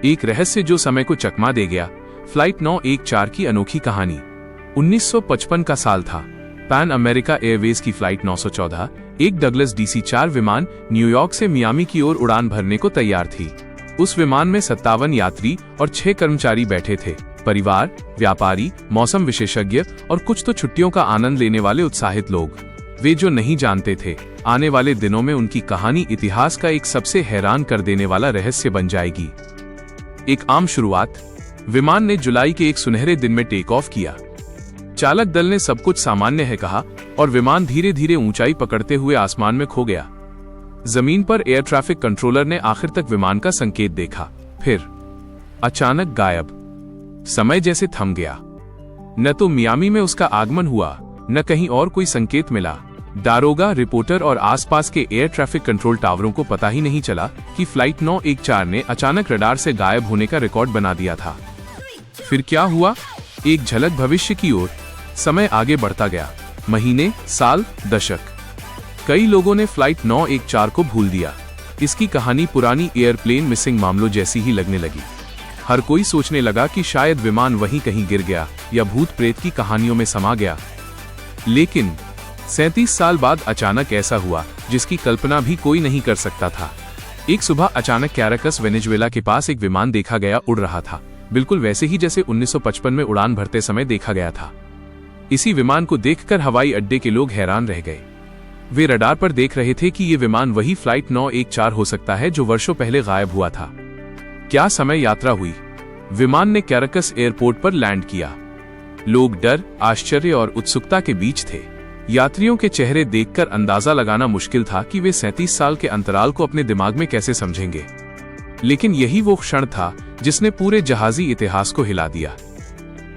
एक रहस्य जो समय को चकमा दे गया। फ्लाइट 914 की अनोखी कहानी। 1955 का साल था। पैन अमेरिका एयरवेज की फ्लाइट 914 एक डगलस DC-4 विमान न्यूयॉर्क से मियामी की ओर उड़ान भरने को तैयार थी। उस विमान में 57 यात्री और 6 कर्मचारी बैठे थे। परिवार, व्यापारी, मौसम विशेषज्ञ और कुछ तो छुट्टियों का आनंद लेने वाले उत्साहित लोग। वे जो नहीं जानते थे, आने वाले दिनों में उनकी कहानी इतिहास का एक सबसे हैरान कर देने वाला रहस्य बन जाएगी। एक आम शुरुआत। विमान ने जुलाई के एक सुनहरे दिन में टेक ऑफ किया। चालक दल ने सब कुछ सामान्य है कहा और विमान धीरे धीरे ऊंचाई पकड़ते हुए आसमान में खो गया। जमीन पर एयर ट्रैफिक कंट्रोलर ने आखिर तक विमान का संकेत देखा, फिर अचानक गायब। समय जैसे थम गया। न तो मियामी में उसका आगमन हुआ, न कहीं और कोई संकेत मिला। दारोगा, रिपोर्टर और आसपास के एयर ट्रैफिक कंट्रोल टावरों को पता ही नहीं चला कि फ्लाइट 914 ने अचानक रडार से गायब होने का रिकॉर्ड बना दिया था। फिर क्या हुआ? एक झलक भविष्य की ओर। समय आगे बढ़ता गया। महीने, साल, दशक। कई लोगों ने फ्लाइट 914 को भूल दिया। इसकी कहानी पुरानी एयरप्लेन मिसिंग मामलों जैसी ही लगने लगी। हर कोई सोचने लगा कि शायद विमान वहीं कहीं गिर गया या भूत प्रेत की कहानियों में समा गया। लेकिन 37 साल बाद अचानक ऐसा हुआ जिसकी कल्पना भी कोई नहीं कर सकता था। एक सुबह अचानक कैराकस, वेनेजुएला के पास एक विमान देखा गया उड़ रहा था, बिल्कुल वैसे ही जैसे 1955 में उड़ान भरते समय देखा गया था। इसी विमान को देखकर हवाई अड्डे के लोग हैरान रह गए। वे रडार पर देख रहे थे कि ये विमान वही फ्लाइट 914 हो सकता है जो वर्षों पहले गायब हुआ था। क्या समय यात्रा हुई। विमान ने कैराकस एयरपोर्ट पर लैंड किया। लोग डर, आश्चर्य और उत्सुकता के बीच थे। यात्रियों के चेहरे देखकर अंदाजा लगाना मुश्किल था कि वे 37 साल के अंतराल को अपने दिमाग में कैसे समझेंगे। लेकिन यही वो क्षण था जिसने पूरे जहाजी इतिहास को हिला दिया।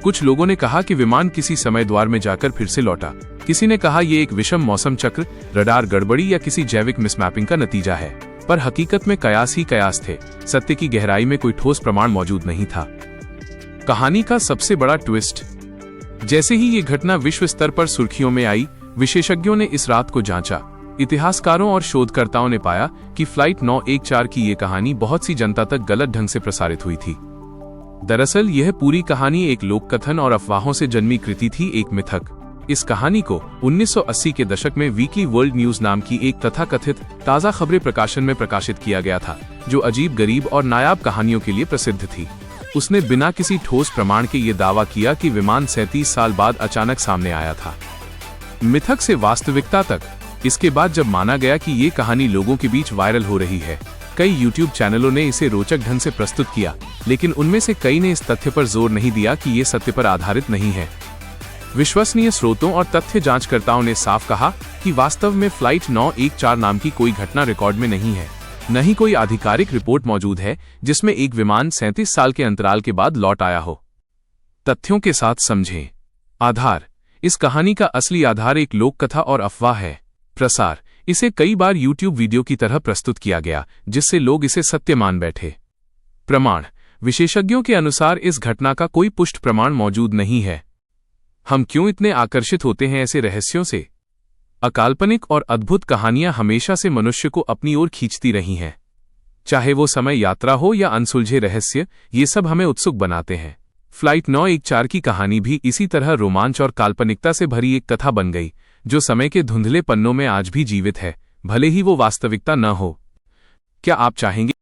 कुछ लोगों ने कहा कि विमान किसी समय द्वार में जाकर फिर से लौटा। किसी ने कहा यह एक विषम मौसम चक्र, रडार गड़बड़ी या किसी जैविक मिसमैपिंग का नतीजा है। पर हकीकत में कयास ही कयास थे। सत्य की गहराई में कोई ठोस प्रमाण मौजूद नहीं था। कहानी का सबसे बड़ा ट्विस्ट। जैसे ही ये घटना विश्व स्तर पर सुर्खियों में आई, विशेषज्ञों ने इस रात को जांचा। इतिहासकारों और शोधकर्ताओं ने पाया कि फ्लाइट 914 की ये कहानी बहुत सी जनता तक गलत ढंग से प्रसारित हुई थी। दरअसल यह पूरी कहानी एक लोककथन और अफवाहों से जन्मी कृति थी, एक मिथक। इस कहानी को 1980 के दशक में वीकली वर्ल्ड न्यूज नाम की एक तथाकथित ताज़ा खबरें प्रकाशन में प्रकाशित किया गया था, जो अजीब, गरीब और नायाब कहानियों के लिए प्रसिद्ध थी। उसने बिना किसी ठोस प्रमाण के ये दावा किया कि विमान 37 साल बाद अचानक सामने आया था। मिथक से वास्तविकता तक। इसके बाद जब माना गया कि ये कहानी लोगों के बीच वायरल हो रही है, कई YouTube चैनलों ने इसे रोचक ढंग से प्रस्तुत किया, लेकिन उनमें से कई ने इस तथ्य पर जोर नहीं दिया कि ये सत्य पर आधारित नहीं है। विश्वसनीय स्रोतों और तथ्य जांचकर्ताओं ने साफ कहा कि वास्तव में फ्लाइट 914 नाम की कोई घटना रिकॉर्ड में नहीं है। न ही कोई आधिकारिक रिपोर्ट मौजूद है जिसमें एक विमान 37 साल के अंतराल के बाद लौट आया हो। तथ्यों के साथ समझें। आधार। इस कहानी का असली आधार एक लोक कथा और अफवाह है। प्रसार। इसे कई बार YouTube वीडियो की तरह प्रस्तुत किया गया, जिससे लोग इसे सत्य मान बैठे। प्रमाण। विशेषज्ञों के अनुसार इस घटना का कोई पुष्ट प्रमाण मौजूद नहीं है। हम क्यों इतने आकर्षित होते हैं ऐसे रहस्यों से? अकाल्पनिक और अद्भुत कहानियां हमेशा से मनुष्य को अपनी ओर खींचती रही हैं। चाहे वो समय यात्रा हो या अनसुलझे रहस्य, ये सब हमें उत्सुक बनाते हैं। फ्लाइट 914 की कहानी भी इसी तरह रोमांच और काल्पनिकता से भरी एक कथा बन गई, जो समय के धुंधले पन्नों में आज भी जीवित है, भले ही वो वास्तविकता न हो। क्या आप चाहेंगे